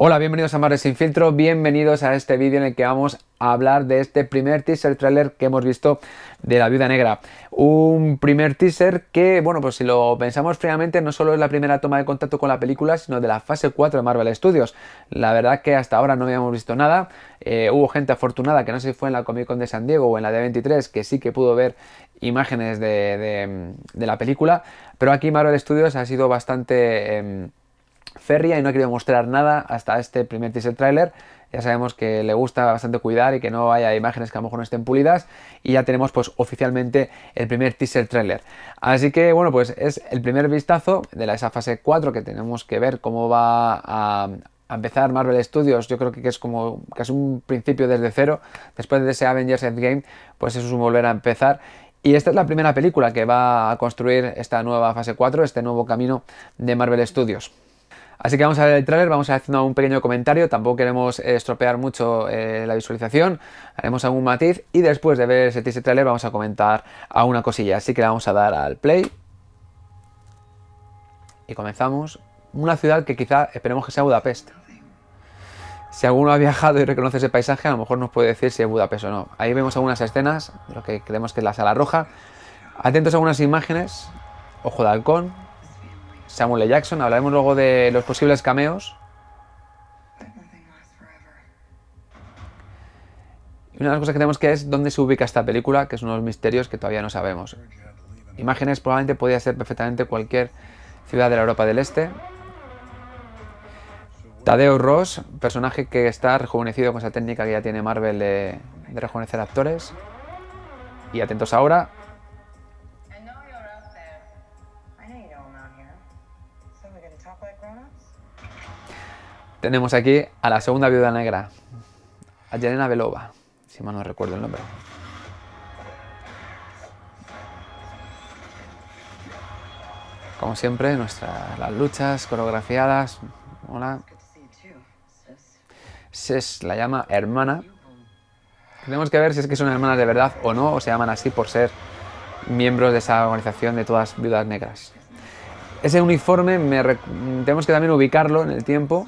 Hola, bienvenidos a Marvel Sin Filtro, bienvenidos a este vídeo en el que vamos a hablar de este primer teaser trailer que hemos visto de La Viuda Negra. Un primer teaser que, bueno, pues si lo pensamos fríamente, no solo es la primera toma de contacto con la película, sino de la fase 4 de Marvel Studios. La verdad que hasta ahora no habíamos visto nada. Hubo gente afortunada, que no sé si fue en la Comic Con de San Diego o en la de 23, que sí que pudo ver imágenes de la película, pero aquí Marvel Studios ha sido bastante férrea y no ha querido mostrar nada hasta este primer teaser trailer. Ya sabemos que le gusta bastante cuidar y que no haya imágenes que a lo mejor no estén pulidas, y ya tenemos pues oficialmente el primer teaser trailer. Así que bueno, pues es el primer vistazo de esa fase 4 que tenemos que ver cómo va a empezar Marvel Studios. Yo creo que es como casi un principio desde cero. Después de ese Avengers Endgame, pues eso es un volver a empezar. Y esta es la primera película que va a construir esta nueva fase 4, este nuevo camino de Marvel Studios. Así que vamos a ver el tráiler, vamos a hacer un pequeño comentario, tampoco queremos estropear mucho la visualización, haremos algún matiz y después de ver ese teaser tráiler vamos a comentar alguna cosilla. Así que le vamos a dar al play y comenzamos. Una ciudad que quizá esperemos que sea Budapest. Si alguno ha viajado y reconoce ese paisaje, a lo mejor nos puede decir si es Budapest o no. Ahí vemos algunas escenas de lo que creemos que es la Sala Roja. Atentos a algunas imágenes. Ojo de halcón. Samuel L. Jackson, hablaremos luego de los posibles cameos. Y una de las cosas que tenemos que es dónde se ubica esta película, que es uno de los misterios que todavía no sabemos. Imágenes probablemente podría ser perfectamente cualquier ciudad de la Europa del Este. Tadeusz Ross, personaje que está rejuvenecido con esa técnica que ya tiene Marvel de rejuvenecer actores. Y atentos ahora. Tenemos aquí a la segunda Viuda Negra, a Yelena Belova, si mal no recuerdo el nombre. Como siempre, las luchas coreografiadas. Hola. Sis la llama hermana. Tenemos que ver si es que son hermanas de verdad o no, o se llaman así por ser miembros de esa organización de todas viudas negras. Ese uniforme tenemos que también ubicarlo en el tiempo.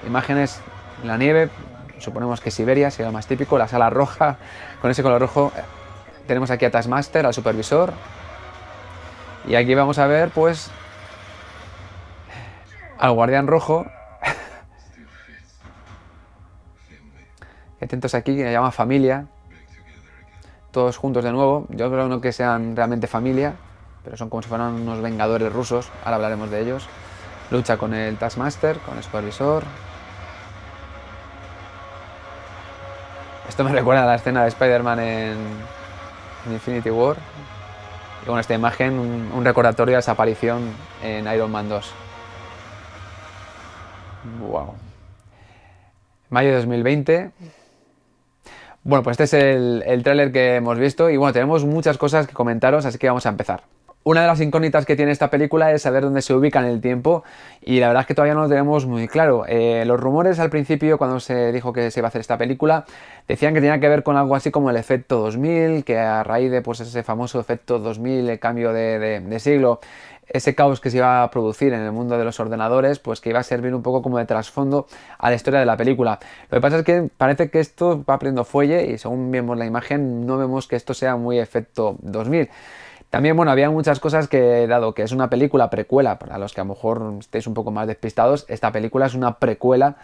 Imágenes en la nieve, suponemos que Siberia sería lo más típico, la Sala Roja con ese color rojo. Tenemos aquí a Taskmaster, al supervisor, y aquí vamos a ver pues al Guardián Rojo. Atentos aquí, que se llama familia, todos juntos de nuevo. Yo creo no que sean realmente familia, pero son como si fueran unos vengadores rusos, ahora hablaremos de ellos. Lucha con el Taskmaster, con el supervisor. Esto me recuerda a la escena de Spider-Man en Infinity War. Y bueno, esta imagen, un recordatorio a esa aparición en Iron Man 2. Wow. Mayo de 2020. Bueno, pues este es el tráiler que hemos visto y bueno, tenemos muchas cosas que comentaros, así que vamos a empezar. Una de las incógnitas que tiene esta película es saber dónde se ubica en el tiempo, y la verdad es que todavía no lo tenemos muy claro. Los rumores al principio, cuando se dijo que se iba a hacer esta película, decían que tenía que ver con algo así como el efecto 2000, que a raíz de pues, ese famoso efecto 2000, el cambio de siglo, ese caos que se iba a producir en el mundo de los ordenadores, pues que iba a servir un poco como de trasfondo a la historia de la película. Lo que pasa es que parece que esto va perdiendo fuelle y según vemos la imagen no vemos que esto sea muy efecto 2000. También, bueno, había muchas cosas que, dado que es una película precuela, para los que a lo mejor estéis un poco más despistados, esta película es una precuela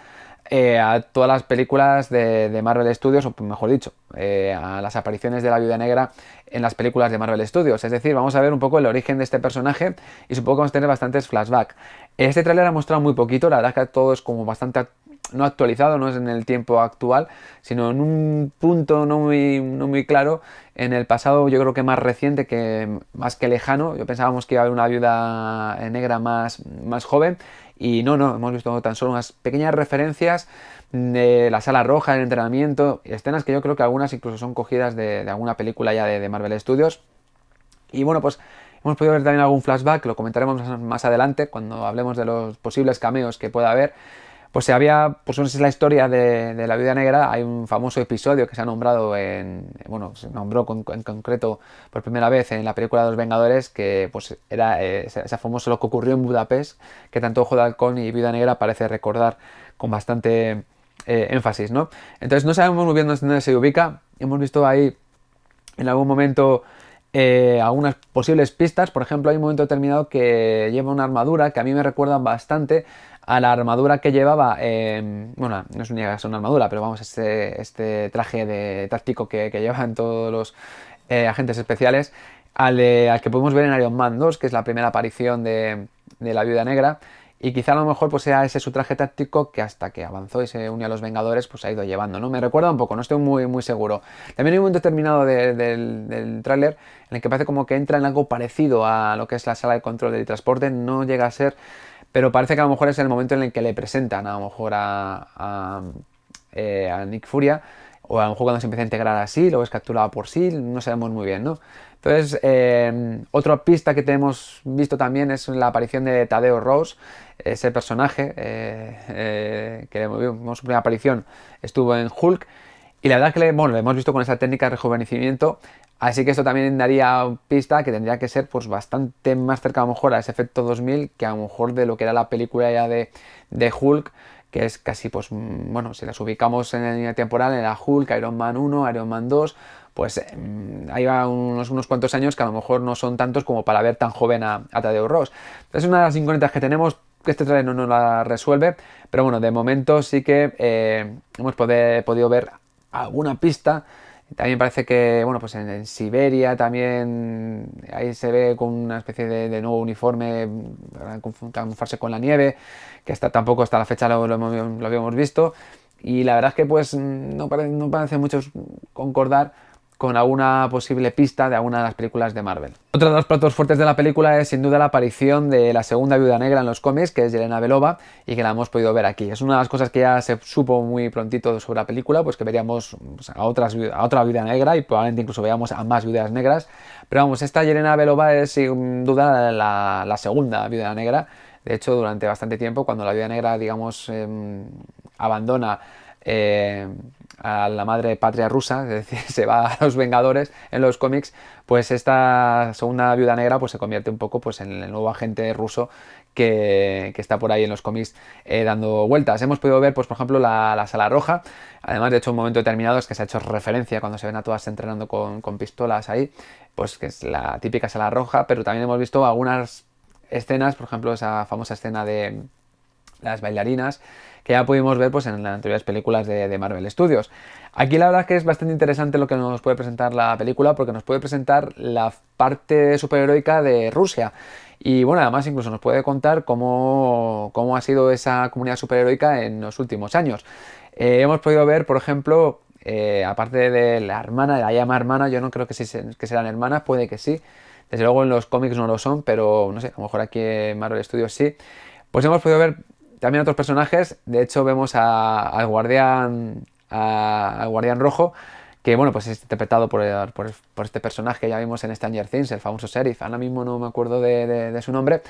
a todas las películas de Marvel Studios, o mejor dicho, a las apariciones de la Viuda Negra en las películas de Marvel Studios. Es decir, vamos a ver un poco el origen de este personaje y supongo que vamos a tener bastantes flashbacks. Este tráiler ha mostrado muy poquito, la verdad es que todo es como bastante no actualizado, no es en el tiempo actual, sino en un punto no muy claro, en el pasado yo creo que más reciente, que más que lejano. Yo pensábamos que iba a haber una Viuda Negra más joven, y no, hemos visto tan solo unas pequeñas referencias de la Sala Roja, el entrenamiento, escenas que yo creo que algunas incluso son cogidas de alguna película ya de Marvel Studios. Y bueno, pues hemos podido ver también algún flashback, lo comentaremos más adelante cuando hablemos de los posibles cameos que pueda haber. pues se había, pues no sé si es la historia de la Viuda Negra. Hay un famoso episodio que se ha nombrado bueno, se nombró en concreto por primera vez en la película de los Vengadores, que pues era ese famoso lo que ocurrió en Budapest, que tanto Ojo de Halcón y Viuda Negra parece recordar con bastante énfasis, ¿no? Entonces no sabemos muy bien dónde se ubica. Hemos visto ahí en algún momento algunas posibles pistas. Por ejemplo, hay un momento determinado que lleva una armadura que a mí me recuerda bastante a la armadura que llevaba, bueno, no es una armadura, pero vamos, este traje táctico que llevan todos los agentes especiales, al que podemos ver en Iron Man 2, que es la primera aparición de la Viuda Negra. Y quizá a lo mejor pues sea ese su traje táctico que hasta que avanzó y se unió a los Vengadores pues ha ido llevando, ¿no? Me recuerda un poco, no estoy muy seguro. También hay un momento determinado del tráiler en el que parece como que entra en algo parecido a lo que es la sala de control del transporte. No llega a ser, pero parece que a lo mejor es el momento en el que le presentan a lo mejor a Nick Furia, o a lo mejor cuando se empieza a integrar a SEAL o es capturado por SEAL, no sabemos muy bien, ¿no? Entonces, otra pista que tenemos visto también es la aparición de Tadeo Ross, ese personaje que vimos su primera aparición, estuvo en Hulk, y la verdad es que bueno, lo hemos visto con esa técnica de rejuvenecimiento, así que esto también daría pista que tendría que ser pues bastante más cerca a lo mejor a ese efecto 2000 que a lo mejor de lo que era la película ya de Hulk, que es casi, pues, bueno, si las ubicamos en la línea temporal, era Hulk, Iron Man 1, Iron Man 2, pues ahí va unos cuantos años que a lo mejor no son tantos como para ver tan joven a Tadeo Ross. Es una de las incógnitas que tenemos, que este trailer no nos la resuelve, pero bueno, de momento sí que hemos podido ver alguna pista. También parece que, bueno, pues en Siberia también ahí se ve con una especie de nuevo uniforme para camuflarse con la nieve, que tampoco hasta la fecha lo habíamos visto. Y la verdad es que pues no parece mucho concordar con alguna posible pista de alguna de las películas de Marvel. Otro de los platos fuertes de la película es sin duda la aparición de la segunda Viuda Negra en los cómics, que es Yelena Belova, y que la hemos podido ver aquí. Es una de las cosas que ya se supo muy prontito sobre la película, pues que veríamos pues, a otra Viuda Negra y probablemente incluso veamos a más Viudas Negras. Pero vamos, esta Yelena Belova es sin duda la segunda Viuda Negra. De hecho, durante bastante tiempo, cuando la Viuda Negra, digamos, abandona a la madre patria rusa, es decir, se va a los Vengadores en los cómics, pues esta segunda Viuda Negra pues se convierte un poco pues en el nuevo agente ruso que está por ahí en los cómics dando vueltas. Hemos podido ver, pues por ejemplo, la Sala Roja. Además, de hecho, un momento determinado es que se ha hecho referencia cuando se ven a todas entrenando con pistolas ahí, pues que es la típica Sala Roja, pero también hemos visto algunas escenas, por ejemplo, esa famosa escena de las bailarinas, que ya pudimos ver pues, en las anteriores películas de Marvel Studios. Aquí la verdad es que es bastante interesante lo que nos puede presentar la película, porque nos puede presentar la parte superheroica de Rusia. Y bueno, además incluso nos puede contar cómo ha sido esa comunidad superheroica en los últimos años. Hemos podido ver, por ejemplo, aparte de la hermana, de la llama hermana, yo no creo que sean hermanas, puede que sí. Desde luego en los cómics no lo son, pero no sé, a lo mejor aquí en Marvel Studios sí. Pues hemos podido ver también otros personajes. De hecho vemos al guardián rojo, que bueno, pues es interpretado por este personaje que ya vimos en Stranger Things, el famoso sheriff. Ahora mismo no me acuerdo de su nombre,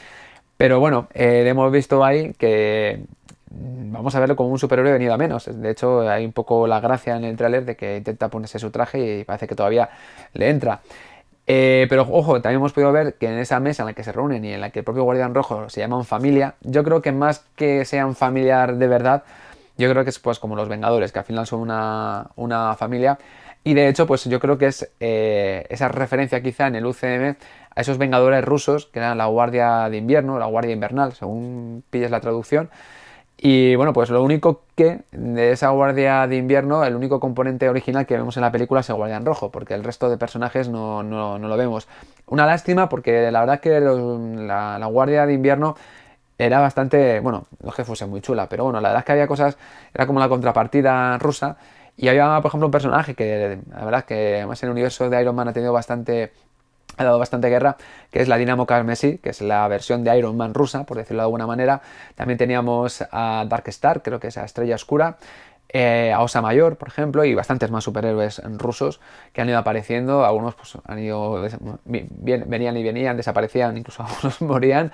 pero bueno, hemos visto ahí que vamos a verlo como un superhéroe venido a menos. De hecho, hay un poco la gracia en el tráiler de que intenta ponerse su traje y parece que todavía le entra. Pero ojo, también hemos podido ver que en esa mesa en la que se reúnen y en la que el propio Guardián Rojo se llaman familia, yo creo que más que sean familiar de verdad, yo creo que es pues como los Vengadores, que al final son una familia. Y de hecho, pues yo creo que es esa referencia quizá en el UCM a esos Vengadores rusos, que eran la Guardia de Invierno, la Guardia Invernal, según pilles la traducción. Y bueno, pues lo único que de esa Guardia de Invierno, el único componente original que vemos en la película es el Guardián Rojo, porque el resto de personajes no lo vemos. Una lástima, porque la verdad es que la Guardia de Invierno era bastante, bueno, no es que fuese muy chula, pero bueno, la verdad es que había cosas, era como la contrapartida rusa, y había, por ejemplo, un personaje que la verdad es que además en el universo de Iron Man ha dado bastante guerra, que es la Dinamo Carmesí, que es la versión de Iron Man rusa, por decirlo de alguna manera. También teníamos a Dark Star, creo que es a Estrella Oscura. a Osa Mayor, por ejemplo, y bastantes más superhéroes rusos que han ido apareciendo. Algunos pues han ido, venían y venían, desaparecían, incluso algunos morían.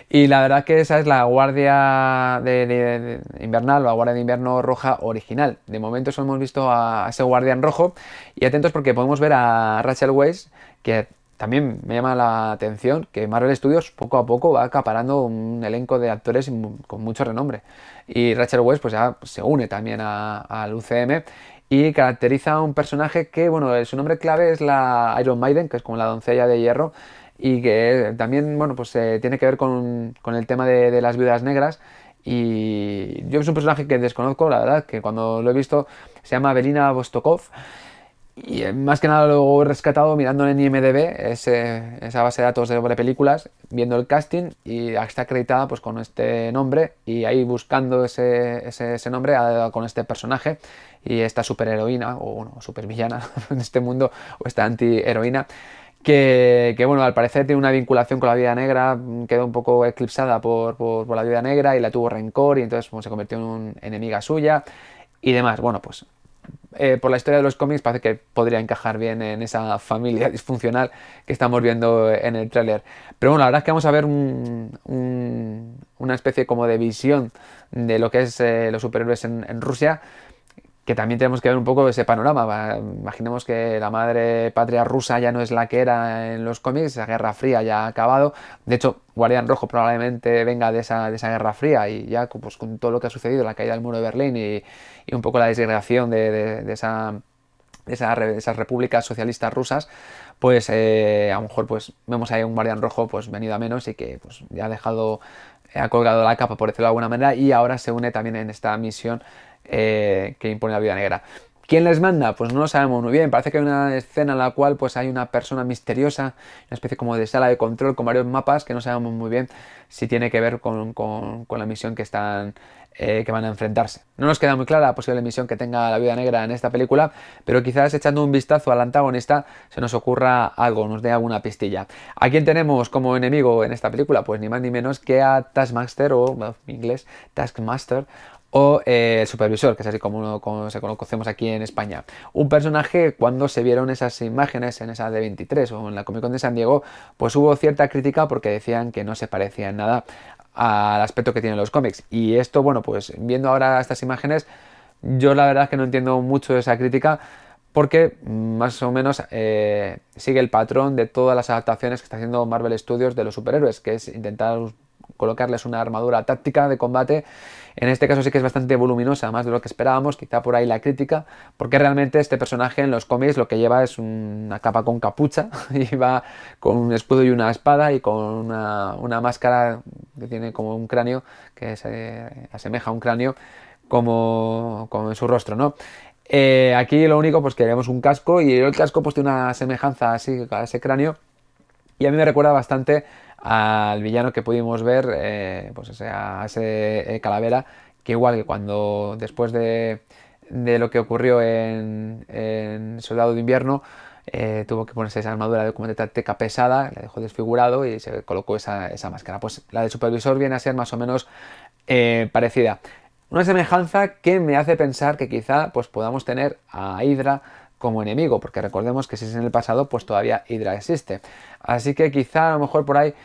Y la verdad que esa es la Guardia de Invernal o la Guardia de Invierno Roja original. De momento solo hemos visto a ese Guardián Rojo. Y atentos porque podemos ver a Rachel Weisz, que también me llama la atención que Marvel Studios poco a poco va acaparando un elenco de actores con mucho renombre. Y Rachel Weisz pues ya se une también al UCM y caracteriza a un personaje que, bueno, su nombre clave es la Iron Maiden, que es como la doncella de hierro, y que también, bueno, pues tiene que ver con el tema de las viudas negras. Y yo es un personaje que desconozco, la verdad, que cuando lo he visto se llama Belina Vostokov. Y más que nada lo he rescatado mirando en IMDb, esa base de datos de películas, viendo el casting y está acreditada pues con este nombre y ahí buscando ese nombre ha dado con este personaje y esta superheroína o bueno, supervillana en este mundo o esta antiheroína que bueno, al parecer tiene una vinculación con la Viuda Negra, quedó un poco eclipsada por la Viuda Negra y la tuvo rencor y entonces bueno, se convirtió en una enemiga suya y demás. Bueno, pues por la historia de los cómics parece que podría encajar bien en esa familia disfuncional que estamos viendo en el tráiler. Pero bueno, la verdad es que vamos a ver una especie como de visión de lo que es los superhéroes en Rusia, que también tenemos que ver un poco ese panorama. Imaginemos que la madre patria rusa ya no es la que era en los cómics, esa Guerra Fría ya ha acabado. De hecho, Guardián Rojo probablemente venga de esa Guerra Fría y ya pues, con todo lo que ha sucedido, la caída del muro de Berlín y un poco la disgregación de esas repúblicas socialistas rusas, pues a lo mejor pues vemos ahí un Guardián Rojo pues venido a menos y que pues ya ha colgado la capa por decirlo de alguna manera y ahora se une también en esta misión que impone la Viuda Negra. ¿Quién les manda? Pues no lo sabemos muy bien. Parece que hay una escena en la cual pues hay una persona misteriosa, una especie como de sala de control con varios mapas que no sabemos muy bien si tiene que ver con la misión que van a enfrentarse. No nos queda muy clara la posible misión que tenga la Viuda Negra en esta película, pero quizás echando un vistazo al antagonista se nos ocurra algo, nos dé alguna pistilla. ¿A quién tenemos como enemigo en esta película? Pues ni más ni menos que a Taskmaster o, bueno, en inglés, Taskmaster, o el supervisor, que es así como se conocemos aquí en España. Un personaje, cuando se vieron esas imágenes en esa D23 o en la Comic Con de San Diego, pues hubo cierta crítica porque decían que no se parecía en nada al aspecto que tienen los cómics. Y esto, bueno, pues viendo ahora estas imágenes, yo la verdad es que no entiendo mucho esa crítica porque más o menos sigue el patrón de todas las adaptaciones que está haciendo Marvel Studios de los superhéroes, que es intentar colocarles una armadura táctica de combate. En este caso sí que es bastante voluminosa, más de lo que esperábamos, quizá por ahí la crítica, porque realmente este personaje en los cómics lo que lleva es una capa con capucha, y va con un escudo y una espada y con una máscara que tiene como un cráneo, que se asemeja a un cráneo como en su rostro, ¿no? Aquí lo único pues que vemos un casco y el casco pues tiene una semejanza así a ese cráneo y a mí me recuerda bastante al villano que pudimos ver, pues a ese Calavera, que igual que cuando después de lo que ocurrió en Soldado de Invierno, tuvo que ponerse esa armadura de teca pesada, la dejó desfigurado y se colocó esa máscara. Pues la del supervisor viene a ser más o menos parecida. Una semejanza que me hace pensar que quizá pues, podamos tener a Hydra como enemigo, porque recordemos que si es en el pasado, pues todavía Hydra existe. Así que quizá a lo mejor por ahí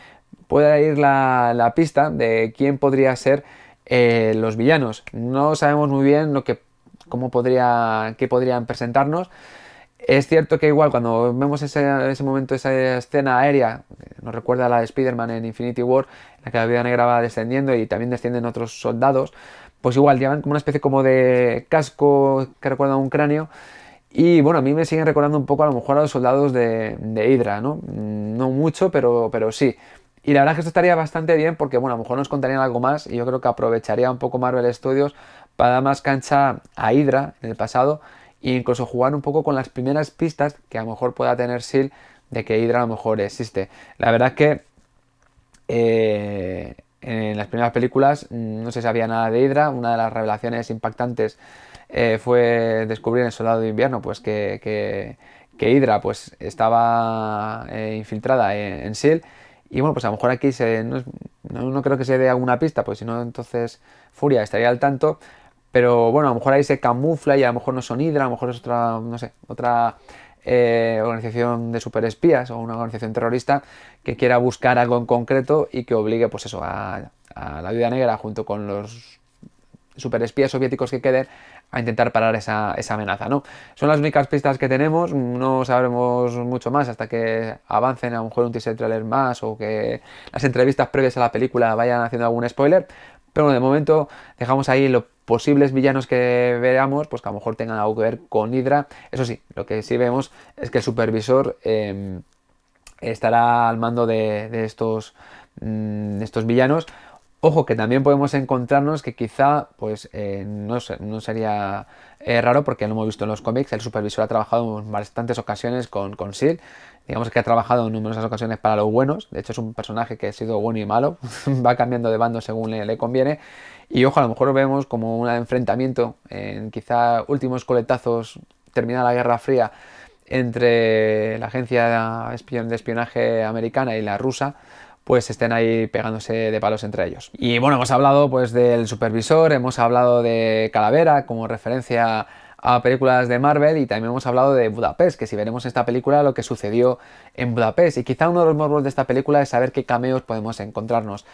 pueda ir la pista de quién podría ser los villanos. No sabemos muy bien qué podrían presentarnos. Es cierto que igual cuando vemos ese momento, esa escena aérea, nos recuerda a la de Spider-Man en Infinity War, en la que la Viuda Negra va descendiendo y también descienden otros soldados, pues igual llevan como una especie como de casco que recuerda a un cráneo. Y bueno, a mí me siguen recordando un poco a lo mejor a los soldados de Hydra, ¿no? No mucho, pero sí. Y la verdad es que esto estaría bastante bien porque, bueno, a lo mejor nos contarían algo más y yo creo que aprovecharía un poco Marvel Studios para dar más cancha a Hydra en el pasado e incluso jugar un poco con las primeras pistas que a lo mejor pueda tener Seal de que Hydra a lo mejor existe. La verdad es que en las primeras películas no se sabía nada de Hydra. Una de las revelaciones impactantes fue descubrir en Soldado de Invierno pues que Hydra pues estaba infiltrada en S.H.I.E.L.D. y bueno, pues a lo mejor aquí no creo que se dé alguna pista, pues si no entonces Furia estaría al tanto, pero bueno, a lo mejor ahí se camufla y a lo mejor no son Hydra, a lo mejor es otra, no sé, otra organización de superespías o una organización terrorista que quiera buscar algo en concreto y que obligue, pues eso, a la Viuda Negra junto con los superespías soviéticos que queden a intentar parar esa amenaza, ¿no? Son las únicas pistas que tenemos, no sabremos mucho más hasta que avancen a lo mejor un teaser trailer más o que las entrevistas previas a la película vayan haciendo algún spoiler, pero bueno, de momento dejamos ahí los posibles villanos que veamos, pues que a lo mejor tengan algo que ver con Hydra. Eso sí, lo que sí vemos es que el supervisor estará al mando de estos villanos. Ojo, que también podemos encontrarnos que quizá, pues, no sería raro, porque lo hemos visto en los cómics, el supervisor ha trabajado en bastantes ocasiones con S.H.I.E.L.D., digamos que ha trabajado en numerosas ocasiones para los buenos, de hecho es un personaje que ha sido bueno y malo, va cambiando de bando según le conviene, y ojo, a lo mejor vemos como un enfrentamiento en quizá últimos coletazos, terminada la Guerra Fría, entre la agencia de espionaje americana y la rusa, pues estén ahí pegándose de palos entre ellos. Y bueno, hemos hablado pues del supervisor, hemos hablado de Calavera como referencia a películas de Marvel y también hemos hablado de Budapest, que si veremos en esta película lo que sucedió en Budapest. Y quizá uno de los morbos de esta película es saber qué cameos podemos encontrarnos.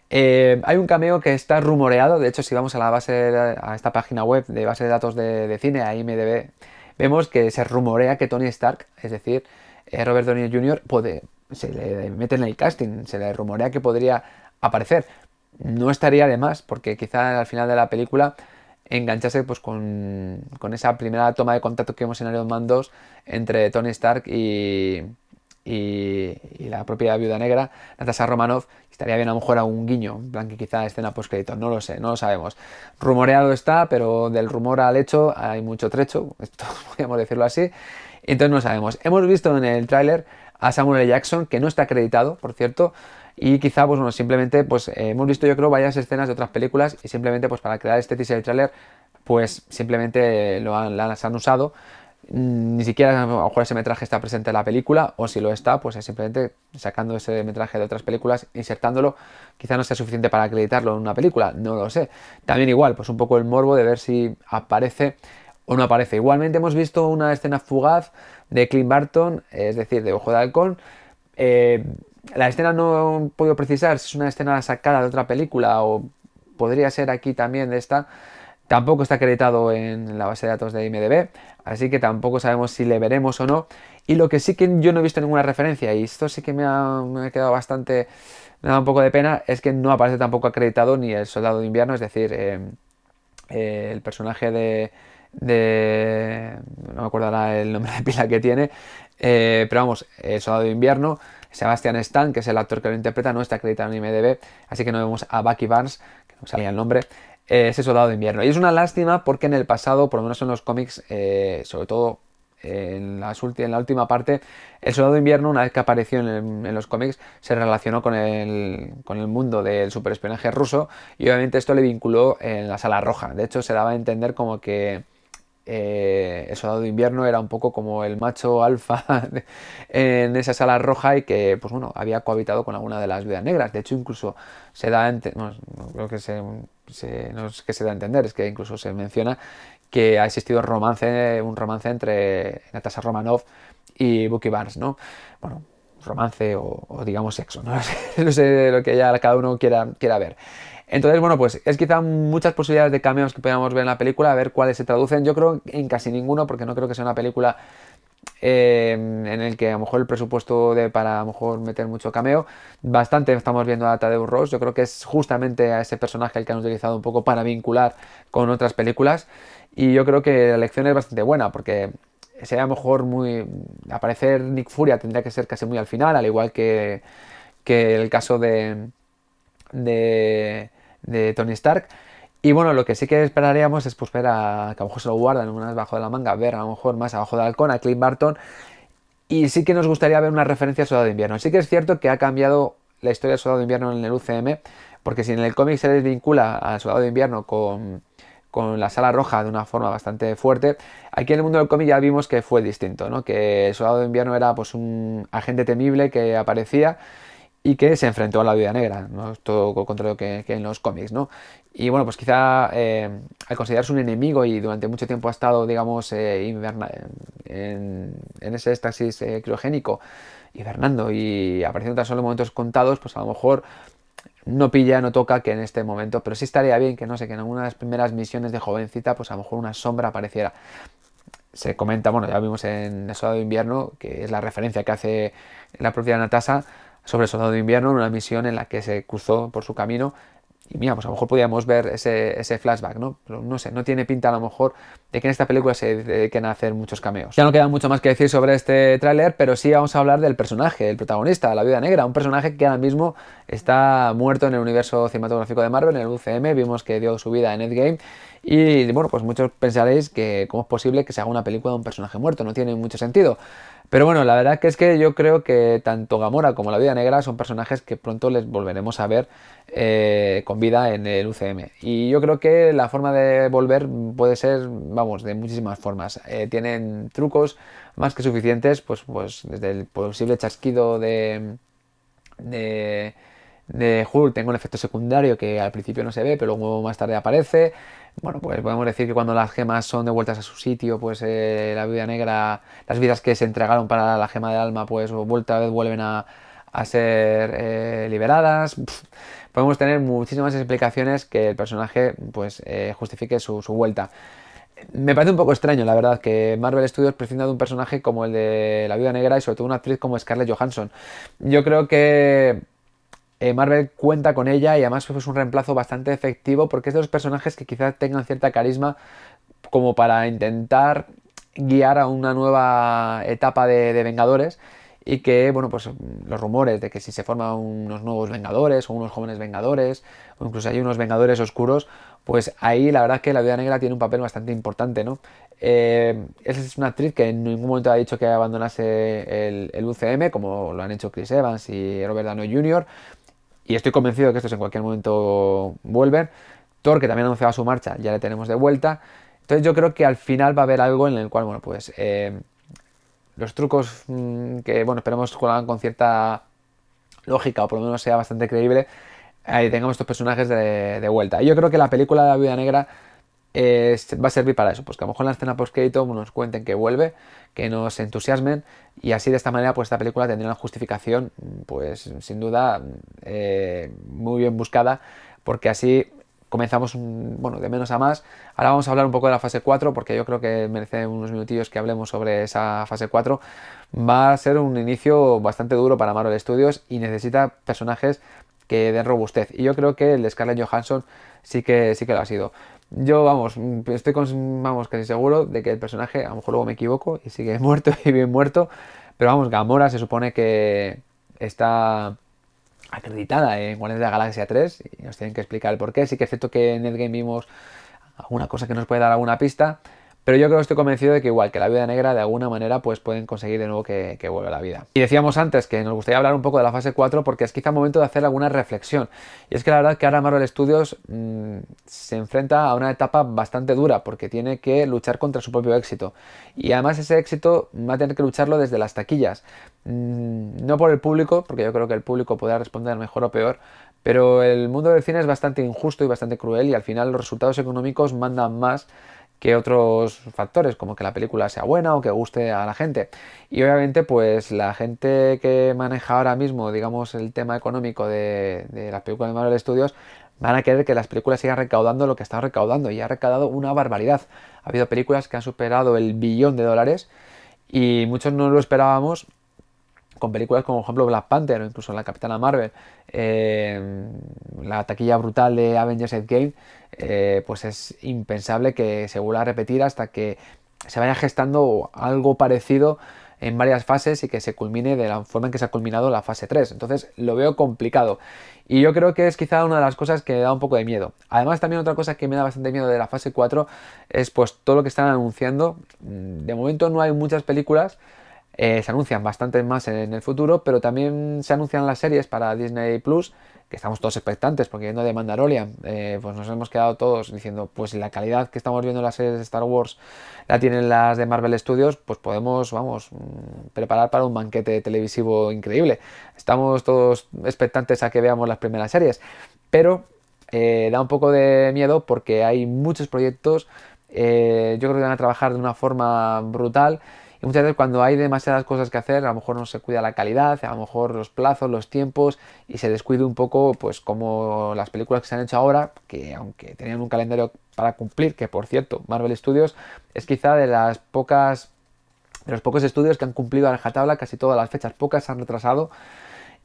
Hay un cameo que está rumoreado, de hecho si vamos a esta página web de base de datos de cine, a IMDb, vemos que se rumorea que Tony Stark, es decir, Robert Downey Jr., se le mete en el casting, se le rumorea que podría aparecer. No estaría de más, porque quizá al final de la película enganchase pues con esa primera toma de contacto que vimos en Iron Man 2 entre Tony Stark y la propia Viuda Negra, Natasha Romanoff. Estaría bien a lo mejor a un guiño, en plan que quizá escena post-crédito, no lo sé, no lo sabemos. Rumoreado está, pero del rumor al hecho hay mucho trecho, esto podríamos decirlo así, entonces no sabemos. Hemos visto en el tráiler a Samuel L. Jackson, que no está acreditado, por cierto, y quizá, pues bueno, simplemente, pues hemos visto yo creo varias escenas de otras películas y simplemente, pues para crear este teaser trailer, pues simplemente las han usado. Ni siquiera a lo mejor ese metraje está presente en la película, o si lo está, pues es simplemente sacando ese metraje de otras películas, insertándolo, quizá no sea suficiente para acreditarlo en una película, no lo sé. También igual, pues un poco el morbo de ver si aparece o no aparece. Igualmente hemos visto una escena fugaz de Clint Barton, es decir, de Ojo de Halcón. La escena no he podido precisar si es una escena sacada de otra película o podría ser aquí también de esta. Tampoco está acreditado en la base de datos de IMDb, así que tampoco sabemos si le veremos o no. Y lo que sí que yo no he visto ninguna referencia, y esto sí que me ha quedado bastante, me da un poco de pena, es que no aparece tampoco acreditado ni el Soldado de Invierno, es decir, el personaje no me acuerdo ahora el nombre de pila que tiene, pero vamos, el Soldado de Invierno, Sebastian Stan, que es el actor que lo interpreta, no está acreditado en IMDb, así que no vemos a Bucky Barnes, que no salía el nombre, ese Soldado de Invierno. Y es una lástima porque en el pasado, por lo menos en los cómics, sobre todo en la última parte, el Soldado de Invierno, una vez que apareció en los cómics, se relacionó con el mundo del superespionaje ruso y obviamente esto le vinculó en la Sala Roja. De hecho, se daba a entender como que el Soldado de Invierno era un poco como el macho alfa en esa Sala Roja y que, pues bueno, había cohabitado con alguna de las Viudas Negras. De hecho, incluso se da a entender, no creo que no es que se da a entender, es que incluso se menciona que ha existido un romance entre Natasha Romanoff y Bucky Barnes, ¿no? Bueno, romance o digamos sexo, ¿no? No sé lo que ya cada uno quiera ver. Entonces, bueno, pues es quizá muchas posibilidades de cameos que podamos ver en la película, a ver cuáles se traducen. Yo creo en casi ninguno, porque no creo que sea una película en el que a lo mejor el presupuesto para a lo mejor meter mucho cameo. Bastante estamos viendo a Tadeusz Ross, yo creo que es justamente a ese personaje el que han utilizado un poco para vincular con otras películas. Y yo creo que la elección es bastante buena, porque sería a lo mejor aparecer Nick Furia tendría que ser casi muy al final, al igual que el caso de Tony Stark. Y bueno, lo que sí que esperaríamos es pues ver que a lo mejor se lo guardan unas bajo de la manga, ver a lo mejor más abajo de Halcón, a Clint Barton. Y sí que nos gustaría ver una referencia a Soldado de Invierno. Sí que es cierto que ha cambiado la historia de Soldado de Invierno en el UCM, porque si en el cómic se desvincula al Soldado de Invierno con la Sala Roja de una forma bastante fuerte, aquí en el mundo del cómic ya vimos que fue distinto, ¿no? Que el Soldado de Invierno era pues un agente temible que aparecía y que se enfrentó a la Viuda Negra, ¿no? Todo lo contrario que en los cómics, ¿no? Y bueno, pues quizá al considerarse un enemigo y durante mucho tiempo ha estado, digamos, en ese éxtasis criogénico, hibernando y apareciendo tan solo en momentos contados, pues a lo mejor no pilla, no toca que en este momento, pero sí estaría bien que, no sé, que en alguna de las primeras misiones de jovencita, pues a lo mejor una sombra apareciera. Se comenta, bueno, ya vimos en el Soldado de Invierno, que es la referencia que hace la propia Natasha sobre el Soldado de Invierno, en una misión en la que se cruzó por su camino. Y mira, pues a lo mejor podíamos ver ese flashback, ¿no? Pero no sé, no tiene pinta a lo mejor de que en esta película se dediquen a hacer muchos cameos. Ya no queda mucho más que decir sobre este tráiler, pero sí vamos a hablar del personaje, el protagonista, la Viuda Negra, un personaje que ahora mismo está muerto en el universo cinematográfico de Marvel, en el UCM, vimos que dio su vida en Endgame, y bueno, pues muchos pensaréis que cómo es posible que se haga una película de un personaje muerto, no tiene mucho sentido. Pero bueno, la verdad que es que yo creo que tanto Gamora como la Viuda Negra son personajes que pronto les volveremos a ver con vida en el UCM. Y yo creo que la forma de volver puede ser, vamos, de muchísimas formas. Tienen trucos más que suficientes, pues desde el posible chasquido de, de Hulk tenga un efecto secundario que al principio no se ve, pero luego más tarde aparece. Bueno, pues podemos decir que cuando las gemas son devueltas a su sitio, pues la Viuda Negra, las vidas que se entregaron para la gema del alma, pues vuelta vez vuelven a ser liberadas. Podemos tener muchísimas explicaciones que el personaje pues justifique su vuelta. Me parece un poco extraño, la verdad, que Marvel Studios prescinda de un personaje como el de la Viuda Negra y sobre todo una actriz como Scarlett Johansson. Yo creo que Marvel cuenta con ella y además es un reemplazo bastante efectivo porque es de los personajes que quizás tengan cierta carisma como para intentar guiar a una nueva etapa de Vengadores y que, bueno, pues los rumores de que si se forman unos nuevos Vengadores o unos jóvenes Vengadores o incluso hay unos Vengadores oscuros, pues ahí la verdad es que la Viuda Negra tiene un papel bastante importante, ¿no? Es una actriz que en ningún momento ha dicho que abandonase el UCM, como lo han hecho Chris Evans y Robert Downey Jr., y estoy convencido de que estos en cualquier momento vuelven. Thor, que también ha anunciado su marcha, ya le tenemos de vuelta. Entonces yo creo que al final va a haber algo en el cual, bueno, pues los trucos que, bueno, esperemos que lo hagan con cierta lógica o por lo menos sea bastante creíble, ahí tengamos estos personajes de vuelta. Y yo creo que la película de la Viuda Negra va a servir para eso, pues que a lo mejor en la escena post-crédito nos cuenten que vuelve, que nos entusiasmen y así de esta manera pues esta película tendría una justificación pues sin duda muy bien buscada porque así comenzamos bueno, de menos a más. Ahora vamos a hablar un poco de la fase 4 porque yo creo que merece unos minutillos que hablemos sobre esa fase 4. Va a ser un inicio bastante duro para Marvel Studios y necesita personajes que den robustez y yo creo que el de Scarlett Johansson sí que lo ha sido. Yo, vamos, estoy vamos, casi seguro de que el personaje, a lo mejor luego me equivoco y sigue muerto y bien muerto, pero vamos, Gamora se supone que está acreditada en Guardianes de la Galaxia 3 y nos tienen que explicar el por qué. Sí que es cierto que en Endgame vimos alguna cosa que nos puede dar alguna pista, pero yo creo que estoy convencido de que igual que la Viuda Negra de alguna manera pues pueden conseguir de nuevo que vuelva a la vida. Y decíamos antes que nos gustaría hablar un poco de la fase 4 porque es quizá momento de hacer alguna reflexión. Y es que la verdad que ahora Marvel Studios se enfrenta a una etapa bastante dura porque tiene que luchar contra su propio éxito. Y además ese éxito va a tener que lucharlo desde las taquillas. No por el público, porque yo creo que el público podrá responder mejor o peor, pero el mundo del cine es bastante injusto y bastante cruel y al final los resultados económicos mandan más que otros factores, como que la película sea buena o que guste a la gente. Y obviamente, pues la gente que maneja ahora mismo, digamos, el tema económico de las películas de Marvel Studios, van a querer que las películas sigan recaudando lo que están recaudando y ha recaudado una barbaridad. Ha habido películas que han superado el $1.000.000.000 y muchos no lo esperábamos con películas como por ejemplo Black Panther o incluso la Capitana Marvel, la taquilla brutal de Avengers Endgame, pues es impensable que se vuelva a repetir hasta que se vaya gestando algo parecido en varias fases y que se culmine de la forma en que se ha culminado la fase 3. Entonces lo veo complicado y yo creo que es quizá una de las cosas que da un poco de miedo. Además también otra cosa que me da bastante miedo de la fase 4 es pues todo lo que están anunciando. De momento no hay muchas películas Se anuncian bastantes más en el futuro, pero también se anuncian las series para Disney Plus, que estamos todos expectantes, porque viendo de Mandalorian, pues nos hemos quedado todos diciendo, pues si la calidad que estamos viendo en las series de Star Wars la tienen las de Marvel Studios, pues podemos, vamos, preparar para un banquete televisivo increíble. Estamos todos expectantes a que veamos las primeras series, pero da un poco de miedo porque hay muchos proyectos, yo creo que van a trabajar de una forma brutal. Y muchas veces cuando hay demasiadas cosas que hacer, a lo mejor no se cuida la calidad, a lo mejor los plazos, los tiempos, y se descuida un poco, pues como las películas que se han hecho ahora, que aunque tenían un calendario para cumplir, que por cierto, Marvel Studios es quizá de los pocos estudios que han cumplido a rajatabla casi todas las fechas, pocas se han retrasado.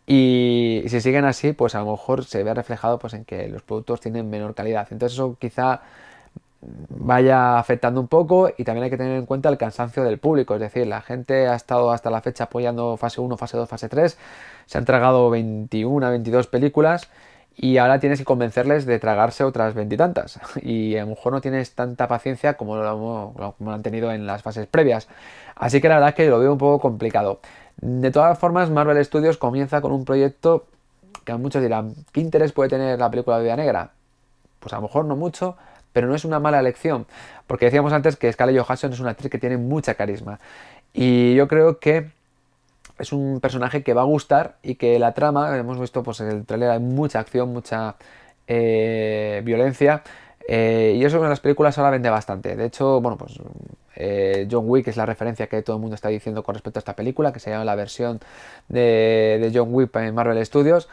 Y si siguen así, pues a lo mejor se ve reflejado pues en que los productos tienen menor calidad. Entonces eso quizá vaya afectando un poco, y también hay que tener en cuenta el cansancio del público, es decir, la gente ha estado hasta la fecha apoyando fase 1, fase 2, fase 3, se han tragado 21, 22 películas y ahora tienes que convencerles de tragarse otras veintitantas y a lo mejor no tienes tanta paciencia como lo han tenido en las fases previas, así que la verdad es que lo veo un poco complicado. De todas formas, Marvel Studios comienza con un proyecto que a muchos dirán, ¿qué interés puede tener la película de Viuda Negra? Pues a lo mejor no mucho, pero no es una mala elección, porque decíamos antes que Scarlett Johansson es una actriz que tiene mucha carisma, y yo creo que es un personaje que va a gustar y que la trama, hemos visto pues en el tráiler hay mucha acción, mucha violencia, y eso en las películas ahora vende bastante. De hecho, bueno, pues John Wick es la referencia que todo el mundo está diciendo con respecto a esta película, que se llama la versión de John Wick en Marvel Studios.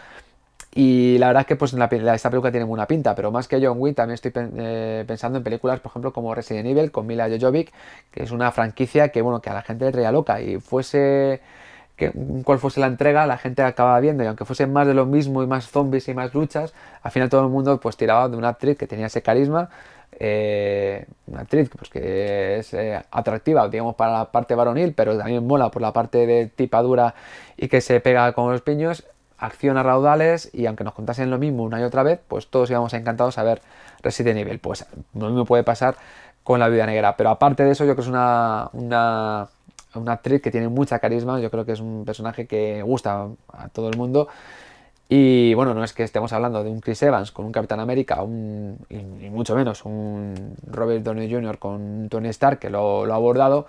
Y la verdad es que pues esta película tiene buena pinta, pero más que John Wick también estoy pensando en películas, por ejemplo, como Resident Evil con Mila Jovovich, que es una franquicia que, bueno, que a la gente le traía loca, y fuese cual fuese la entrega, la gente acababa viendo, y aunque fuese más de lo mismo y más zombies y más luchas, al final todo el mundo pues tiraba de una actriz que tenía ese carisma, una actriz pues, que es atractiva, digamos, para la parte varonil, pero también mola por la parte de tipadura y que se pega con los piños, acción a raudales, y aunque nos contasen lo mismo una y otra vez, pues todos íbamos encantados a ver Resident Evil. Pues lo mismo puede pasar con la Viuda Negra, pero aparte de eso yo creo que es una actriz que tiene mucha carisma, yo creo que es un personaje que gusta a todo el mundo. Y bueno, no es que estemos hablando de un Chris Evans con un Capitán América, y mucho menos un Robert Downey Jr. con un Tony Stark, que lo ha abordado,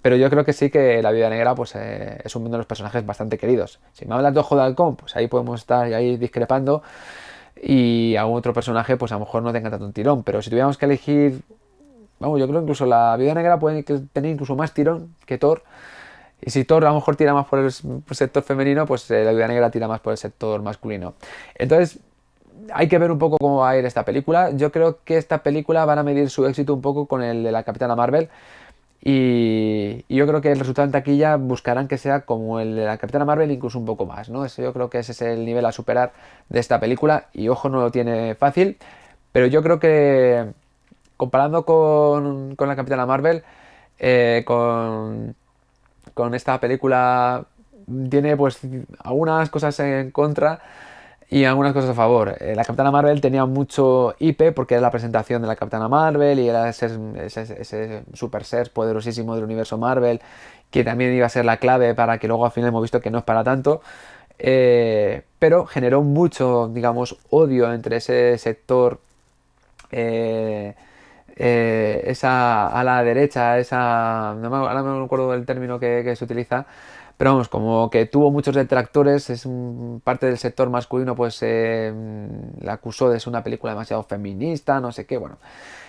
pero yo creo que sí que la Viuda Negra pues, es uno de los personajes bastante queridos. Si me hablas de Ojo de Halcón, pues ahí podemos estar ahí discrepando, y algún otro personaje pues a lo mejor no tenga tanto un tirón, pero si tuviéramos que elegir, vamos, yo creo que incluso la Viuda Negra puede tener incluso más tirón que Thor. Y si Thor a lo mejor tira más por el sector femenino, pues la Viuda Negra tira más por el sector masculino. Entonces, hay que ver un poco cómo va a ir esta película. Yo creo que esta película van a medir su éxito un poco con el de la Capitana Marvel. Y yo creo que el resultado en taquilla buscarán que sea como el de la Capitana Marvel, incluso un poco más, ¿no? Yo creo que ese es el nivel a superar de esta película. Y ojo, no lo tiene fácil. Pero yo creo que comparando con la Capitana Marvel, con esta película tiene pues algunas cosas en contra y algunas cosas a favor. La Capitana Marvel tenía mucho IP porque era la presentación de la Capitana Marvel y era ese super ser poderosísimo del universo Marvel, que también iba a ser la clave para que luego al final hemos visto que no es para tanto. Pero generó mucho, digamos, odio entre ese sector, esa a la derecha, ahora no me acuerdo del término que se utiliza, pero vamos, como que tuvo muchos detractores, parte del sector masculino pues la acusó de ser una película demasiado feminista, no sé qué, bueno,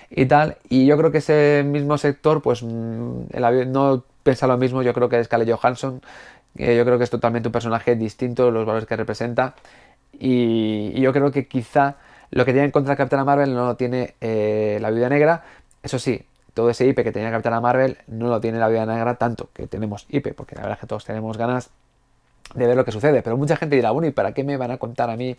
y tal, y yo creo que ese mismo sector pues no piensa lo mismo. Yo creo que Scarlett Johansson, yo creo que es totalmente un personaje distinto, los valores que representa, y yo creo que quizá lo que tiene en contra Capitana Marvel no lo tiene la Viuda Negra. Eso sí, todo ese IP que tenía Capitana Marvel no lo tiene la Viuda Negra tanto, que tenemos IP, porque la verdad es que todos tenemos ganas de ver lo que sucede. Pero mucha gente dirá, bueno, ¿y para qué me van a contar a mí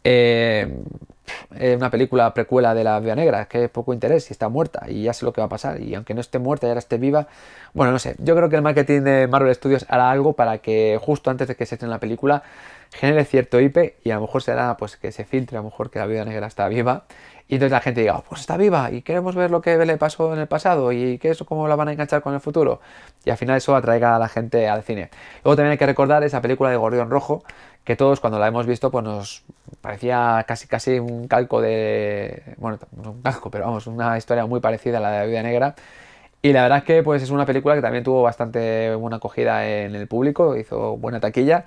una película precuela de la Viuda Negra, que poco interés, si está muerta y ya sé lo que va a pasar, y aunque no esté muerta y ahora esté viva, bueno, no sé, yo creo que el marketing de Marvel Studios hará algo para que justo antes de que se estrene la película genere cierto hype y a lo mejor será pues que se filtre, a lo mejor que la Viuda Negra está viva y entonces la gente diga, oh, pues está viva y queremos ver lo que le pasó en el pasado y que eso cómo la van a enganchar con el futuro, y al final eso atraiga a la gente al cine. Luego también hay que recordar esa película de Gorrión Rojo, que todos cuando la hemos visto pues nos parecía casi un calco de... Bueno, no un calco, pero vamos, una historia muy parecida a la de la Viuda Negra. Y la verdad es que pues es una película que también tuvo bastante buena acogida en el público, hizo buena taquilla.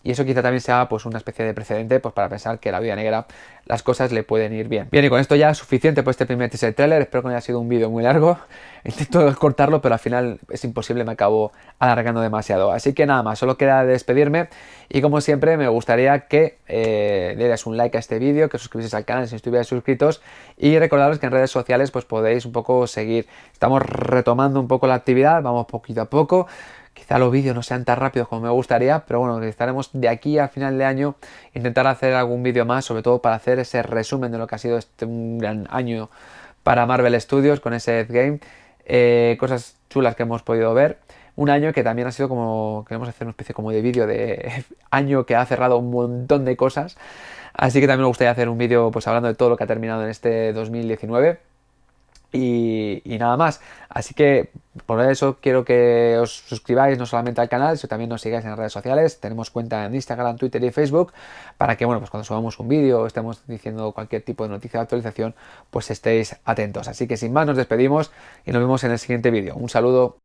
Y eso quizá también sea pues una especie de precedente pues para pensar que a la Viuda Negra las cosas le pueden ir bien. Bien, y con esto ya es suficiente por este primer teaser trailer. Espero que no haya sido un vídeo muy largo. Intento cortarlo, pero al final es imposible, me acabo alargando demasiado. Así que nada más, solo queda despedirme. Y como siempre, me gustaría que le dierais un like a este vídeo, que os suscribieseis al canal si no estuvierais suscritos. Y recordaros que en redes sociales pues podéis un poco seguir. Estamos retomando un poco la actividad, vamos poquito a poco. Quizá los vídeos no sean tan rápidos como me gustaría, pero bueno, estaremos de aquí a final de año intentar hacer algún vídeo más, sobre todo para hacer ese resumen de lo que ha sido un gran año para Marvel Studios con ese Endgame, cosas chulas que hemos podido ver. Un año que también ha sido como, queremos hacer una especie como de vídeo de año que ha cerrado un montón de cosas, así que también me gustaría hacer un vídeo pues hablando de todo lo que ha terminado en este 2019. Y nada más, así que por eso quiero que os suscribáis no solamente al canal, sino también nos sigáis en las redes sociales. Tenemos cuenta en Instagram, Twitter y Facebook para que, bueno, pues cuando subamos un vídeo o estemos diciendo cualquier tipo de noticia de actualización, pues estéis atentos. Así que sin más nos despedimos y nos vemos en el siguiente vídeo. Un saludo.